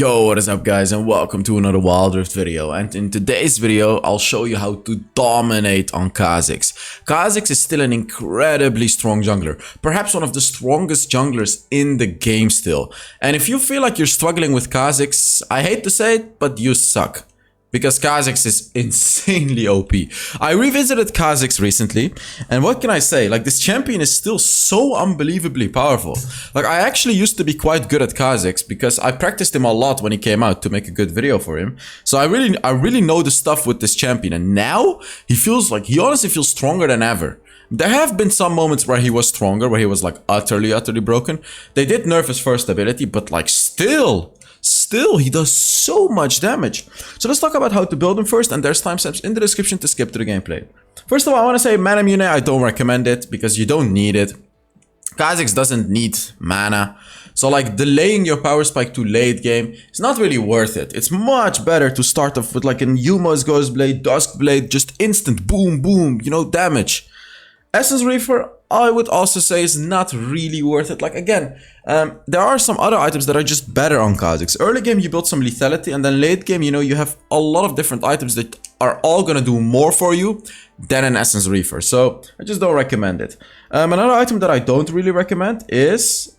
Yo, what is up guys, and welcome to another Wild Rift video. And in today's video I'll show you how to dominate on Khazix. Khazix is still an incredibly strong jungler, perhaps one of the strongest junglers in the game still. And if you feel like you're struggling with Khazix, I hate to say it, but you suck. Because Khazix is insanely OP. I revisited Khazix recently, and what can I say? Like, this champion is still so unbelievably powerful. Like, I actually used to be quite good at Khazix because I practiced him a lot when he came out to make a good video for him. So I really know the stuff with this champion, and now he honestly feels stronger than ever. There have been some moments where he was stronger, where he was like utterly broken. They did nerf his first ability, but like still he does so much damage. So let's talk about how to build him first, and there's timestamps in the description to skip to the gameplay. First of all, I want to say mana mune, I don't recommend it because you don't need it. Khazix doesn't need mana. So like delaying your power spike to late game is not really worth it. It's much better to start off with like an Yuma's Ghostblade, Duskblade, just instant boom boom, you know, damage. Essence Reaver, I would also say, is not really worth it. Like, again, there are some other items that are just better on Khazix. Early game, you build some lethality, and then late game, you know, you have a lot of different items that are all gonna do more for you than an Essence Reaver. So, I just don't recommend it. Another item that I don't really recommend is...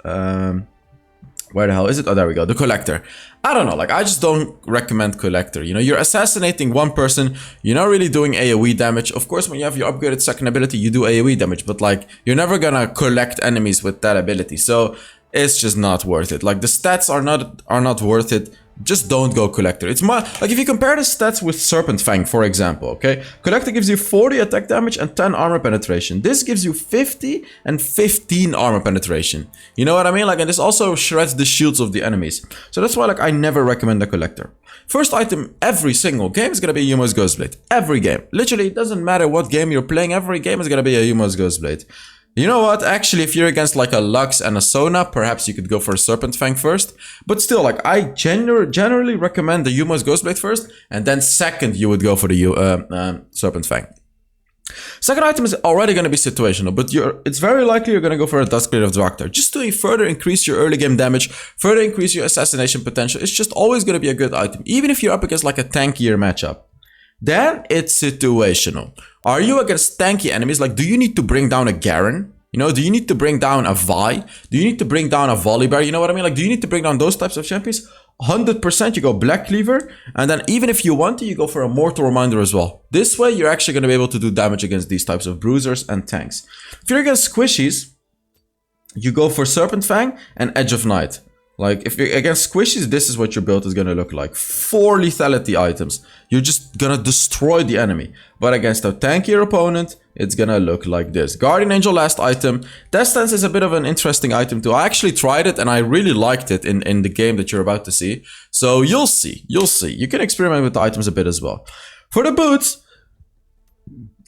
where the hell is it? Oh, there we go. The Collector. I don't know, like, I just don't recommend Collector. You know, you're assassinating one person, you're not really doing AoE damage. Of course, when you have your upgraded second ability, you do AoE damage, but like, you're never gonna collect enemies with that ability. So, it's just not worth it. Like, the stats are not worth it. Just don't go Collector. It's more like if you compare the stats with Serpent Fang, for example, okay? Collector gives you 40 attack damage and 10 armor penetration. This gives you 50 and 15 armor penetration. You know what I mean? Like, and this also shreds the shields of the enemies. So that's why, like, I never recommend the Collector. First item every single game is gonna be Yuma's Ghostblade. Every game. Literally, it doesn't matter what game you're playing, every game is gonna be a Yuma's Ghostblade. You know what, actually, if you're against like a Lux and a Sona, perhaps you could go for a Serpent Fang first. But still, like, I generally recommend the Yuma's Ghostblade first, and then second you would go for the Serpent Fang. Second item is already going to be situational, but it's very likely you're going to go for a Duskblade of Draktar, just to further increase your early game damage, further increase your assassination potential. It's just always going to be a good item, even if you're up against like a tankier matchup. Then it's situational. Are you against tanky enemies? Like, do you need to bring down a Garen? You know, do you need to bring down a Vi? Do you need to bring down a Volibear? You know what I mean? Like, do you need to bring down those types of champions? 100% you go Black Cleaver, and then even if you want to, you go for a Mortal Reminder as well. This way, you're actually going to be able to do damage against these types of bruisers and tanks. If you're against squishies, you go for Serpent Fang and Edge of Night. Like, if you're against squishies, this is what your build is gonna look like. 4 lethality items. You're just gonna destroy the enemy. But against a tankier opponent, it's gonna look like this. Guardian Angel, last item. Death Stance is a bit of an interesting item too. I actually tried it and I really liked it in the game that you're about to see. So you'll see. You'll see. You can experiment with the items a bit as well. For the boots,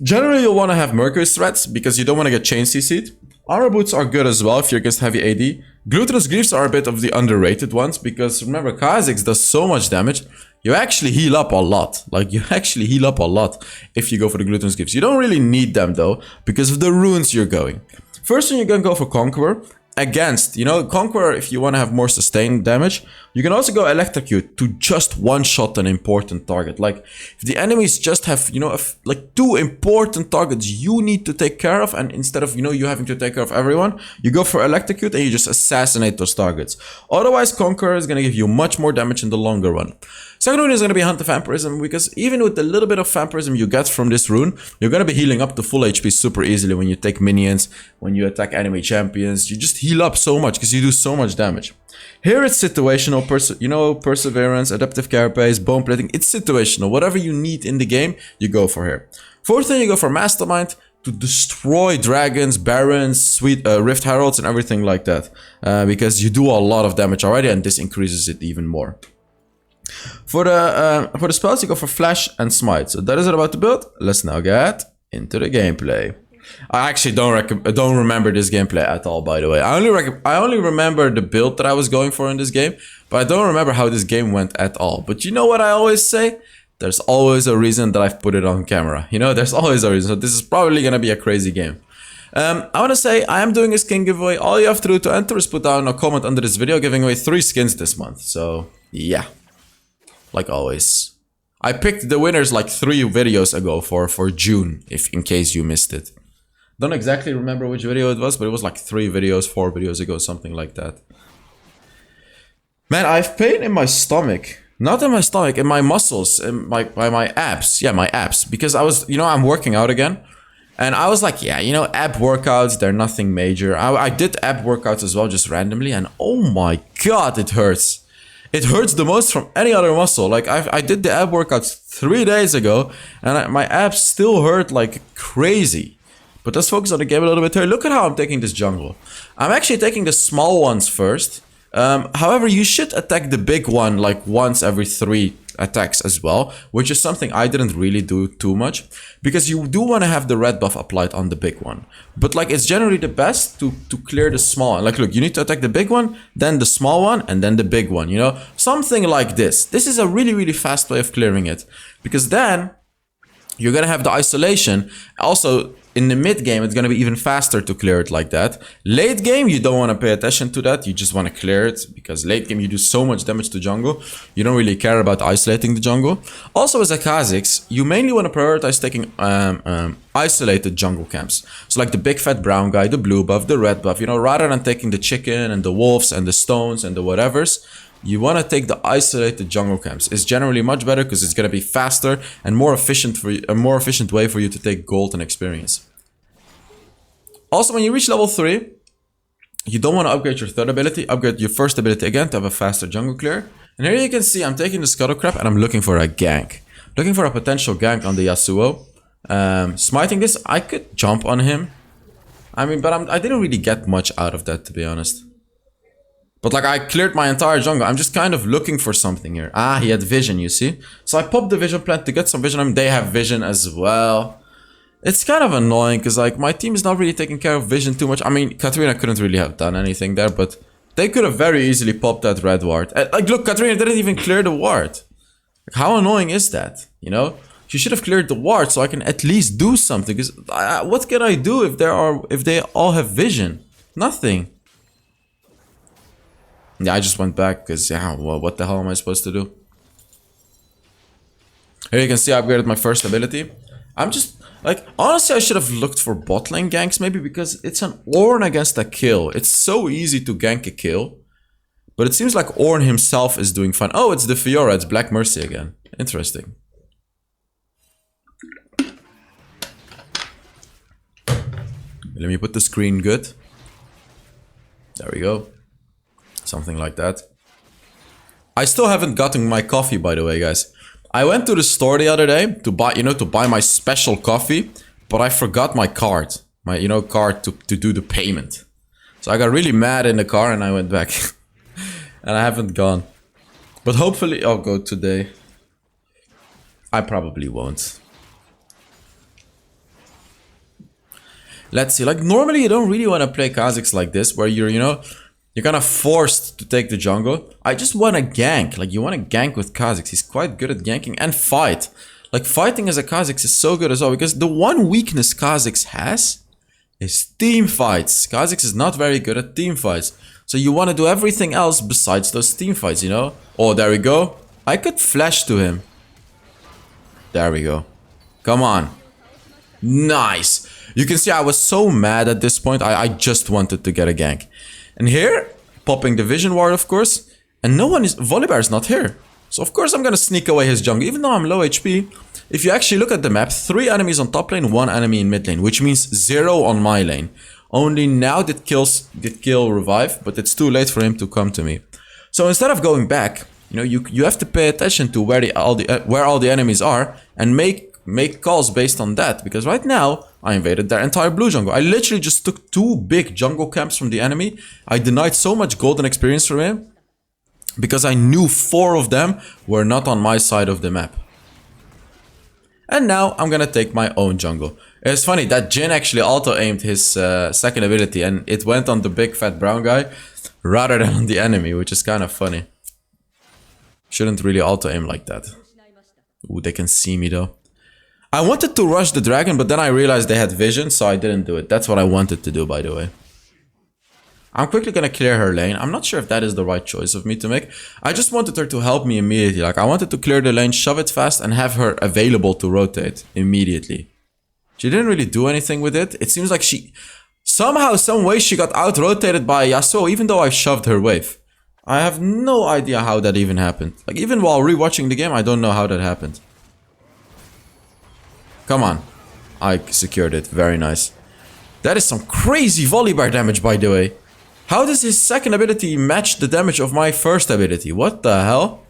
generally you'll want to have Mercury threats because you don't want to get chain CC'd. Armor boots are good as well if you're against heavy AD. Glutinous Greaves are a bit of the underrated ones because remember, Khazix does so much damage. You actually heal up a lot. Like, you actually heal up a lot if you go for the Glutinous Greaves. You don't really need them though because of the runes you're going. First one, you're gonna go for Conqueror. Against, you know, Conqueror, if you want to have more sustained damage, you can also go Electrocute to just one-shot an important target. Like, if the enemies just have, you know, like 2 important targets you need to take care of, and instead of, you know, you having to take care of everyone, you go for Electrocute and you just assassinate those targets. Otherwise, Conqueror is going to give you much more damage in the longer run. Second rune is going to be Hunt of Vampirism, because even with the little bit of Vampirism you get from this rune, you're going to be healing up to full HP super easily when you take minions, when you attack enemy champions. You just heal up so much because you do so much damage. Here it's situational, you know, Perseverance, Adaptive Carapace, Bone Plating. It's situational. Whatever you need in the game, you go for here. Fourth thing, you go for Mastermind to destroy dragons, barons, Rift Heralds, and everything like that. Because you do a lot of damage already, and this increases it even more. For the spells, you go for Flash and Smite. So that is it about the build. Let's now get into the gameplay. I actually don't remember this gameplay at all, by the way. I only remember the build that I was going for in this game, but I don't remember how this game went at all. But you know what I always say? There's always a reason that I've put it on camera. You know, there's always a reason. So this is probably gonna be a crazy game. I want to say I am doing a skin giveaway. All you have to do to enter is put down a comment under this video giving away 3 skins this month. So Yeah, like always. I picked the winners like 3 videos ago for June, if in case you missed it. Don't exactly remember which video it was, but it was like 3 videos, 4 videos ago, something like that. Man, I have pain in my stomach. Not in my stomach, in my muscles, in my abs. Yeah, my abs. Because I was, you know, I'm working out again. And I was like, yeah, you know, ab workouts, they're nothing major. I did ab workouts as well, just randomly. And oh my god, it hurts. It hurts the most from any other muscle. Like, I did the ab workouts 3 days ago. And my abs still hurt like crazy. But let's focus on the game a little bit here. Look at how I'm taking this jungle. I'm actually taking the small ones first. However, you should attack the big one like once every 3 attacks as well, which is something I didn't really do too much, because you do want to have the red buff applied on the big one. But like, it's generally the best to clear the small one. Like, look, you need to attack the big one, then the small one, and then the big one, you know? Something like this. This is a really, really fast way of clearing it, because then you're gonna have the isolation. Also, in the mid game, it's gonna be even faster to clear it like that. Late game, you don't want to pay attention to that. You just want to clear it, because late game you do so much damage to jungle. You don't really care about isolating the jungle. Also, as a Kha'zix, you mainly want to prioritize taking isolated jungle camps. So like the big fat brown guy, the blue buff, the red buff, you know, rather than taking the chicken and the wolves and the stones and the whatevers. You want to take the isolated jungle camps. It's generally much better because it's going to be faster and more efficient for you, a more efficient way for you to take gold and experience. Also, when you reach level 3, you don't want to upgrade your third ability. Upgrade your first ability again to have a faster jungle clear. And here you can see I'm taking the Scuttle Crab and I'm looking for a gank. Looking for a potential gank on the Yasuo. Smiting this, I could jump on him. I mean, but I didn't really get much out of that, to be honest. But like, I cleared my entire jungle. I'm just kind of looking for something here. Ah, he had vision, you see? So I popped the vision plant to get some vision. I mean, they have vision as well. It's kind of annoying because like, my team is not really taking care of vision too much. I mean, Katarina couldn't really have done anything there, but they could have very easily popped that red ward. Like, look, Katarina didn't even clear the ward. Like, how annoying is that, you know? She should have cleared the ward so I can at least do something. Because what can I do if they all have vision? Nothing. Yeah, I just went back because, yeah, well, what the hell am I supposed to do? Here you can see I upgraded my first ability. I'm just, like, honestly, I should have looked for bot lane ganks maybe because it's an Ornn against a kill. It's so easy to gank a kill. But it seems like Ornn himself is doing fine. Oh, it's the Fiora, it's Black Mercy again. Interesting. Let me put the screen good. There we go. Something like that. I still haven't gotten my coffee, by the way, guys. I went to the store the other day to buy, to buy my special coffee, but I forgot my card. My, card to do the payment. So I got really mad in the car and I went back. And I haven't gone. But hopefully I'll go today. I probably won't. Let's see. Like, normally you don't really want to play Kha'zix like this, where you're, you're kind of forced to take the jungle. I just want to gank. Like, you want to gank with Kha'zix. He's quite good at ganking and fight. Like, fighting as a Kha'zix is so good as well. Because the one weakness Kha'zix has is team fights. Kha'zix is not very good at team fights. So you want to do everything else besides those team fights, Oh, there we go. I could flash to him. There we go. Come on. Nice. You can see I was so mad at this point. I just wanted to get a gank. And here, popping the vision ward, of course. And no one is... Volibear is not here. So of course I'm gonna sneak away his jungle. Even though I'm low HP. If you actually look at the map, 3 enemies on top lane, 1 enemy in mid lane. Which means 0 on my lane. Only now did kill revive. But it's too late for him to come to me. So instead of going back, you have to pay attention to where all the enemies are. And make calls based on that. Because right now, I invaded their entire blue jungle. I literally just took 2 big jungle camps from the enemy. I denied so much golden experience from him. Because I knew 4 of them were not on my side of the map. And now I'm gonna take my own jungle. It's funny that Jhin actually auto-aimed his second ability. And it went on the big fat brown guy. Rather than on the enemy, which is kind of funny. Shouldn't really auto-aim like that. Ooh, they can see me though. I wanted to rush the dragon, but then I realized they had vision, so I didn't do it. That's what I wanted to do, by the way. I'm quickly gonna clear her lane. I'm not sure if that is the right choice of me to make. I just wanted her to help me immediately. Like, I wanted to clear the lane, shove it fast, and have her available to rotate immediately. She didn't really do anything with it. It seems like she... Somehow, some way, she got out-rotated by Yasuo, even though I shoved her wave. I have no idea how that even happened. Like, even while rewatching the game, I don't know how that happened. Come on. I secured it. Very nice. That is some crazy volley bar damage, by the way. How does his second ability match the damage of my first ability? What the hell?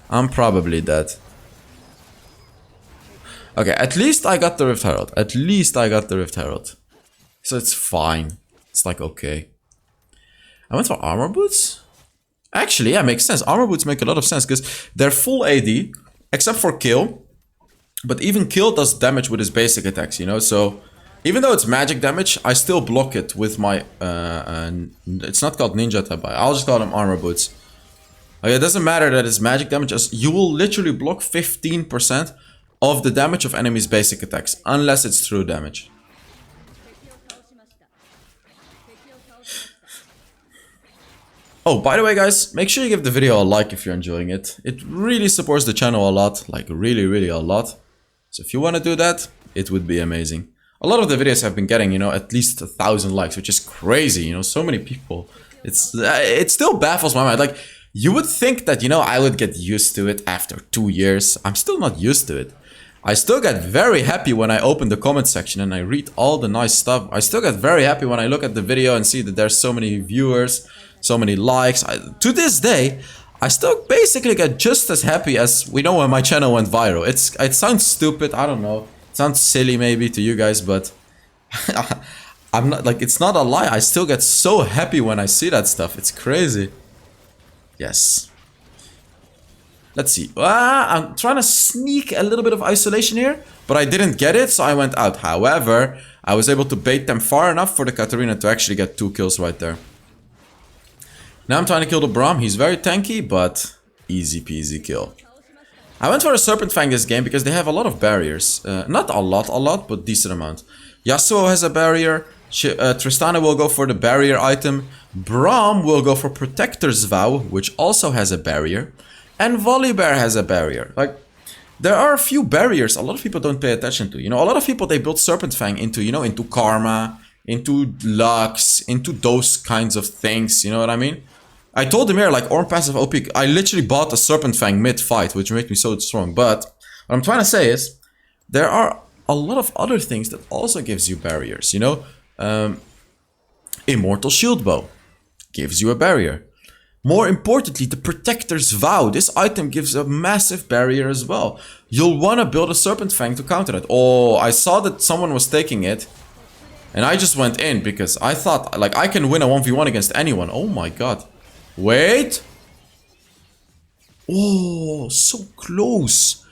I'm probably dead. Okay, at least I got the Rift Herald. At least I got the Rift Herald. So it's fine. It's like, okay. I went for armor boots? Actually, yeah, makes sense. Armor boots make a lot of sense because they're full AD, except for kill. But even kill does damage with his basic attacks, you know? So, even though it's magic damage, I still block it with my... it's not called ninja tabai. I'll just call them armor boots. Okay, it doesn't matter that it's magic damage. You will literally block 15% of the damage of enemies' basic attacks. Unless it's true damage. Oh, by the way, guys, make sure you give the video a like if you're enjoying it. It really supports the channel a lot. Like, really, really a lot. So if you want to do that, it would be amazing. A lot of the videos have been getting, you know, at least 1,000 likes, which is crazy, you know, so many people. It still baffles my mind. Like, you would think that, you know, I would get used to it after 2 years. I'm still not used to it. I still get very happy when I open the comment section and I read all the nice stuff. I still get very happy when I look at the video and see that there's so many viewers, so many likes. To this day, I still basically get just as happy as we know when my channel went viral. It sounds stupid, I don't know. It sounds silly maybe to you guys, but I'm not like, it's not a lie. I still get so happy when I see that stuff. It's crazy. Yes. Let's see. I'm trying to sneak a little bit of isolation here, but I didn't get it, so I went out. However, I was able to bait them far enough for the Katarina to actually get 2 kills right there. Now I'm trying to kill the Braum. He's very tanky, but easy peasy kill. I went for a Serpent Fang this game because they have a lot of barriers. Not a lot, but decent amount. Yasuo has a barrier. Tristana will go for the barrier item. Braum will go for Protector's Vow, which also has a barrier. And Volibear has a barrier. Like, there are a few barriers a lot of people don't pay attention to. You know, a lot of people, they build Serpent Fang into, you know, into Karma, into Lux, into those kinds of things. You know what I mean? I told him here, like, Orm passive OP, I literally bought a Serpent Fang mid-fight, which made me so strong. But what I'm trying to say is, there are a lot of other things that also gives you barriers, you know? Immortal Shield Bow gives you a barrier. More importantly, the Protector's Vow. This item gives a massive barrier as well. You'll want to build a Serpent Fang to counter it. Oh, I saw that someone was taking it. And I just went in because I thought, like, I can win a 1v1 against anyone. Oh my god. Wait. Oh, so close.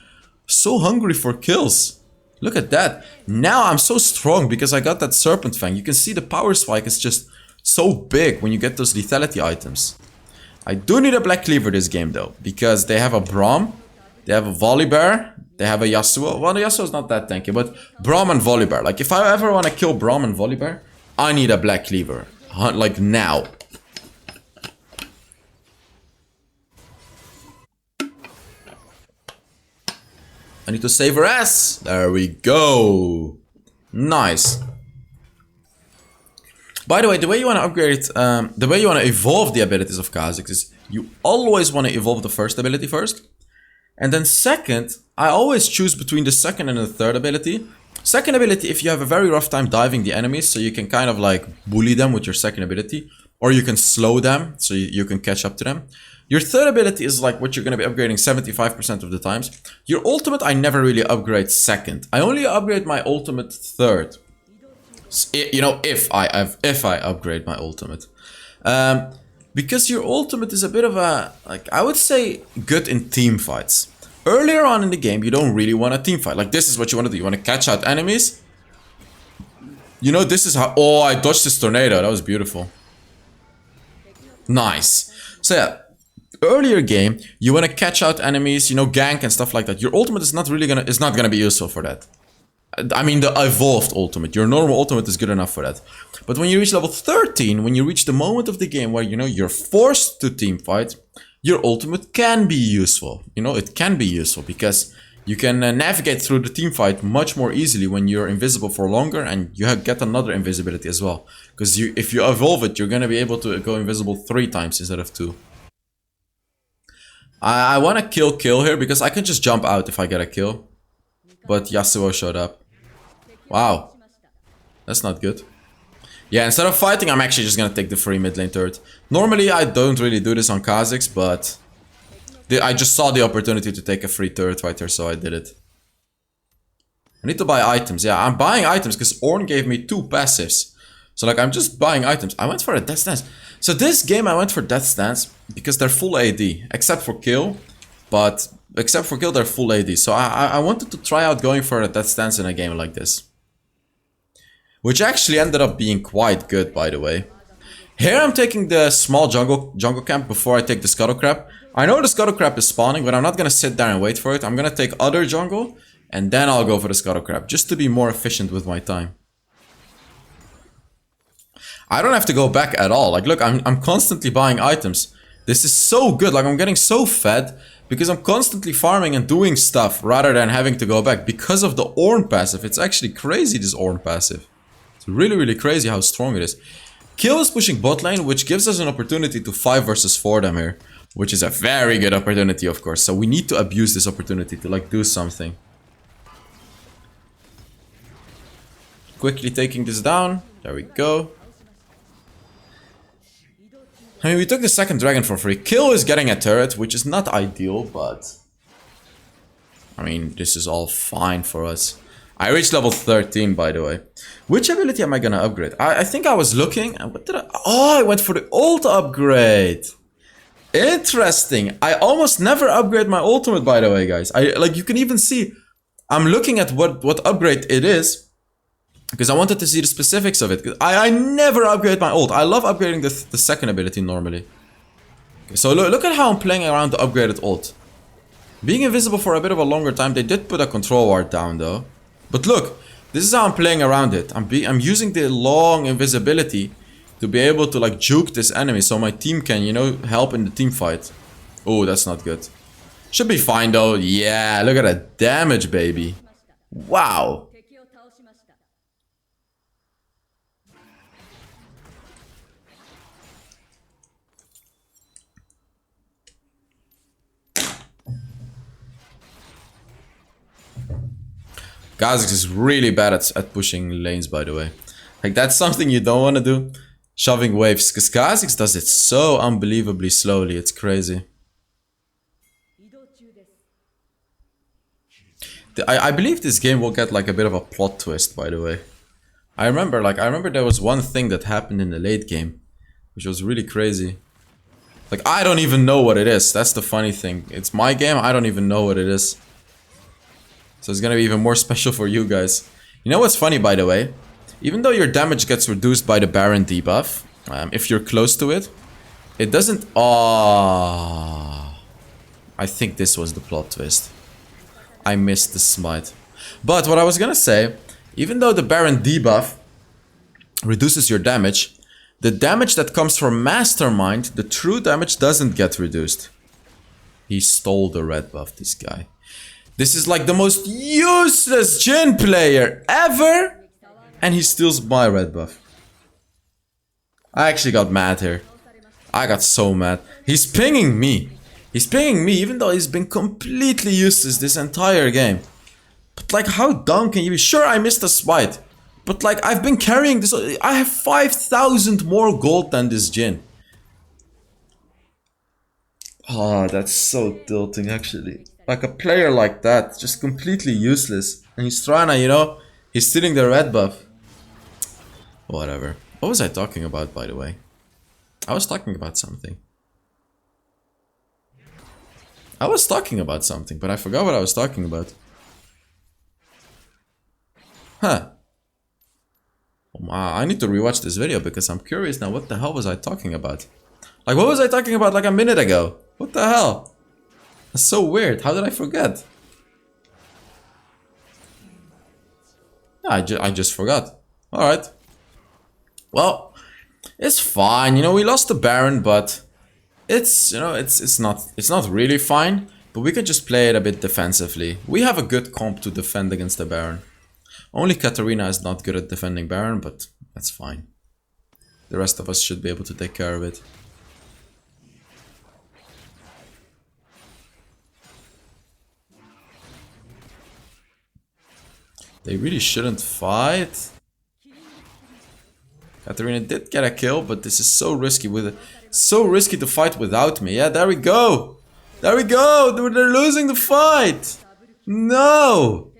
So hungry for kills. Look at that. Now I'm so strong because I got that Serpent Fang. You can see the power spike is just so big when you get those lethality items. I do need a Black Cleaver this game though, because they have a Braum, they have a Volibear, they have a Yasuo. Well, the Yasuo is not that tanky, but Braum and Volibear. Like, if I ever want to kill Braum and Volibear, I need a Black Cleaver. Like, now. I need to save her ass. There we go. Nice. By the way, the way you want to upgrade, the way you want to evolve the abilities of Khazix is you always want to evolve the first ability first. And then second, I always choose between the second and the third ability. Second ability, if you have a very rough time diving the enemies, so you can kind of like bully them with your second ability. Or you can slow them, so you can catch up to them. Your third ability is like what you're going to be upgrading 75% of the times. Your ultimate, I never really upgrade second. I only upgrade my ultimate third. You know, if I upgrade my ultimate. Because your ultimate is a bit of a, like, I would say good in team fights. Earlier on in the game, you don't really want a team fight. Like, this is what you want to do. You want to catch out enemies. You know, this is how... Oh, I dodged this tornado. That was beautiful. Nice. So yeah, earlier game, you want to catch out enemies, you know, gank and stuff like that. Your ultimate is not really gonna be useful for that. I mean the evolved ultimate. Your normal ultimate is good enough for that. But when you reach level 13, when you reach the moment of the game where, you know, you're forced to team fight, your ultimate can be useful. You know, it can be useful because you can navigate through the team fight much more easily when you're invisible for longer, and you get another invisibility as well. Because if you evolve it, you're gonna be able to go invisible 3 times instead of 2. I want to kill here because I can just jump out if I get a kill. But Yasuo showed up. Wow. That's not good. Yeah, instead of fighting, I'm actually just gonna take the free mid lane turret. Normally, I don't really do this on Khazix, but I just saw the opportunity to take a free turret right there, so I did it. I need to buy items. Yeah, I'm buying items because Ornn gave me 2 passives. So like, I'm just buying items. I went for a Death Stance. So this game I went for Death Stance because they're full AD, except for kill. But except for kill, they're full AD. So I wanted to try out going for a Death Stance in a game like this. Which actually ended up being quite good, by the way. Here I'm taking the small jungle camp before I take the Scuttle Crab. I know the Scuttle Crab is spawning, but I'm not gonna sit there and wait for it. I'm gonna take other jungle, and then I'll go for the Scuttle Crab, just to be more efficient with my time. I don't have to go back at all. Like, look, I'm constantly buying items. This is so good. Like, I'm getting so fed because I'm constantly farming and doing stuff rather than having to go back because of the Ornn passive. It's actually crazy, this Ornn passive. It's really, really crazy how strong it is. Kill is pushing bot lane, which gives us an opportunity to 5 versus 4 them here. Which is a very good opportunity, of course. So we need to abuse this opportunity to, like, do something. Quickly taking this down. There we go. I mean, we took the second dragon for free. Kill is getting a turret, which is not ideal, but... I mean, this is all fine for us. I reached level 13, by the way. Which ability am I gonna upgrade? I think I was looking... and what did I... Oh, I went for the ult upgrade! Interesting! I almost never upgrade my ultimate, by the way, guys. Like, you can even see... I'm looking at what upgrade it is. Because I wanted to see the specifics of it. I never upgrade my ult. I love upgrading the second ability normally. Okay, so look at how I'm playing around the upgraded ult. Being invisible for a bit of a longer time. They did put a control ward down though. But look, this is how I'm playing around it. I'm using the long invisibility to be able to like juke this enemy so my team can, you know, help in the team fight. Oh, that's not good. Should be fine though. Yeah, look at that damage, baby. Wow. Khazix is really bad at pushing lanes, by the way. Like, that's something you don't want to do. Shoving waves. Because Khazix does it so unbelievably slowly. It's crazy. I believe this game will get like a bit of a plot twist, by the way. I remember there was one thing that happened in the late game, which was really crazy. Like, I don't even know what it is. That's the funny thing. It's my game. I don't even know what it is. So it's gonna be even more special for you guys. You know what's funny, by the way? Even though your damage gets reduced by the Baron debuff, if you're close to it, it doesn't... Oh, I think this was the plot twist. I missed the smite. But what I was gonna say, even though the Baron debuff reduces your damage, the damage that comes from Mastermind, the true damage, doesn't get reduced. He stole the red buff, this guy. This is like the most useless Jhin player ever! And he steals my red buff. I actually got mad here. I got so mad. He's pinging me. He's pinging me even though he's been completely useless this entire game. But like, how dumb can you be? Sure, I missed a smite. But like, I've been carrying this. I have 5,000 more gold than this Jhin. Oh, that's so tilting actually. Like a player like that, just completely useless. And he's trying to, you know, he's stealing the red buff. Whatever. What was I talking about, by the way? I was talking about something. I was talking about something, but I forgot what I was talking about. Huh. I need to rewatch this video because I'm curious now, what the hell was I talking about? Like, what was I talking about like a minute ago? What the hell? That's so weird. How did I forget? I just forgot. Alright. Well, it's fine. You know, we lost the Baron, but it's, you know, it's not really fine. But we can just play it a bit defensively. We have a good comp to defend against the Baron. Only Katarina is not good at defending Baron, but that's fine. The rest of us should be able to take care of it. They really shouldn't fight. Katarina did get a kill, but this is so risky with it. So risky to fight without me. Yeah, there we go. There we go. They're losing the fight. No.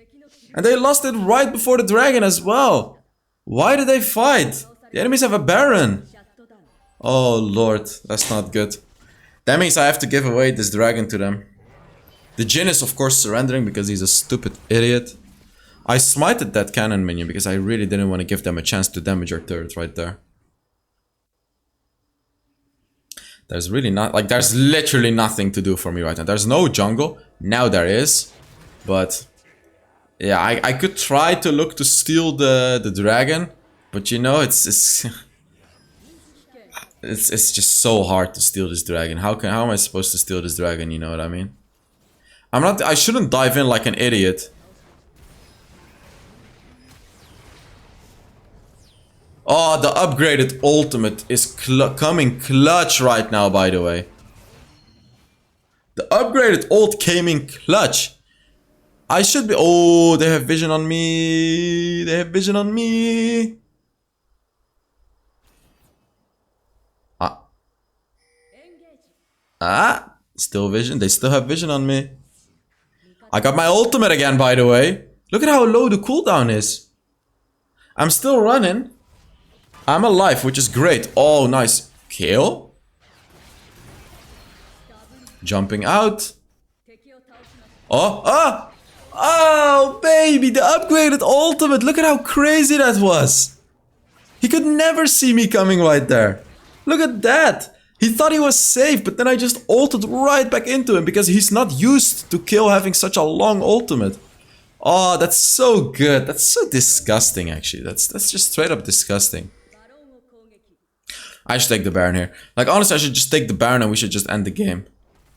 And they lost it right before the dragon as well. Why did they fight? The enemies have a Baron. Oh lord, that's not good. That means I have to give away this dragon to them. The Jhin is of course surrendering because he's a stupid idiot. I smited that cannon minion because I really didn't want to give them a chance to damage our turret right there. There's really not, like, there's literally nothing to do for me right now. There's no jungle. Now there is. But yeah, I could try to look to steal the dragon. But you know, it's just so hard to steal this dragon. How am I supposed to steal this dragon, you know what I mean? I shouldn't dive in like an idiot. Oh, the upgraded ultimate is coming clutch right now, by the way. The upgraded ult came in clutch. I should be... Oh, they have vision on me. They have vision on me. Still vision. They still have vision on me. I got my ultimate again, by the way. Look at how low the cooldown is. I'm still running. I'm alive, which is great. Oh, nice. Kill. Jumping out. Oh, oh, baby, the upgraded ultimate. Look at how crazy that was. He could never see me coming right there. Look at that. He thought he was safe, but then I just ulted right back into him because he's not used to kill having such a long ultimate. Oh, that's so good. That's so disgusting, actually. That's just straight up disgusting. I should take the Baron here. Like, honestly, I should just take the Baron and we should just end the game.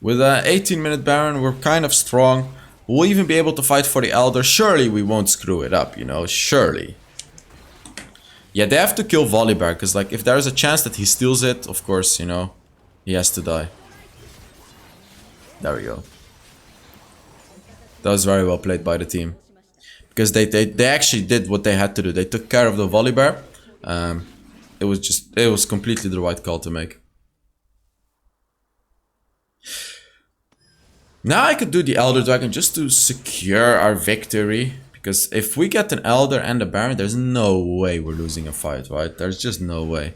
With an 18-minute Baron, we're kind of strong. We'll even be able to fight for the Elder. Surely we won't screw it up, you know? Surely. Yeah, they have to kill Volibear, because, like, if there's a chance that he steals it, of course, you know, he has to die. There we go. That was very well played by the team. Because they actually did what they had to do. They took care of the Volibear. It was completely the right call to make. Now I could do the Elder Dragon just to secure our victory. Because if we get an Elder and a Baron, there's no way we're losing a fight, right? There's just no way.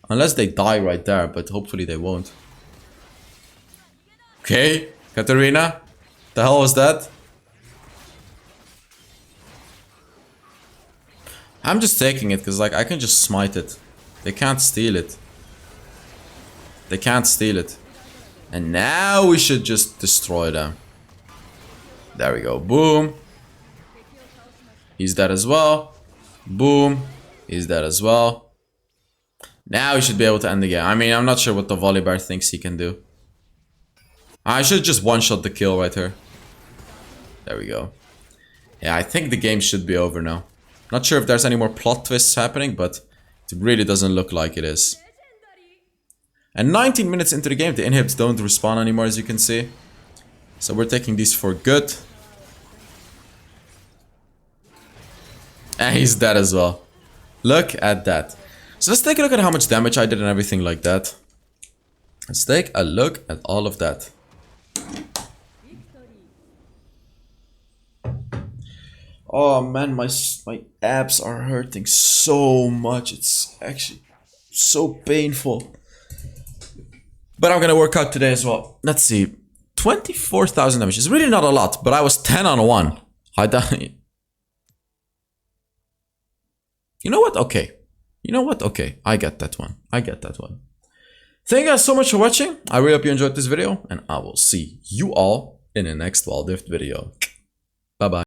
Unless they die right there, but hopefully they won't. Okay, Katarina. The hell was that? I'm just taking it because, like, I can just smite it. They can't steal it. They can't steal it. And now we should just destroy them. There we go. Boom. He's dead as well. Boom. He's dead as well. Now we should be able to end the game. I mean, I'm not sure what the Volibear thinks he can do. I should just one-shot the kill right here. There we go. Yeah, I think the game should be over now. Not sure if there's any more plot twists happening, but it really doesn't look like it is. And 19 minutes into the game, the inhibs don't respawn anymore, as you can see. So we're taking these for good. And he's dead as well. Look at that. So let's take a look at how much damage I did and everything like that. Let's take a look at all of that. Oh man, my abs are hurting so much. It's actually so painful. But I'm gonna work out today as well. Let's see. 24,000 damage is really not a lot, but I was 10 on 1. I died. You know what? Okay. You know what? Okay. I get that one. I get that one. Thank you guys so much for watching. I really hope you enjoyed this video, and I will see you all in the next HellsDevil video. Bye bye.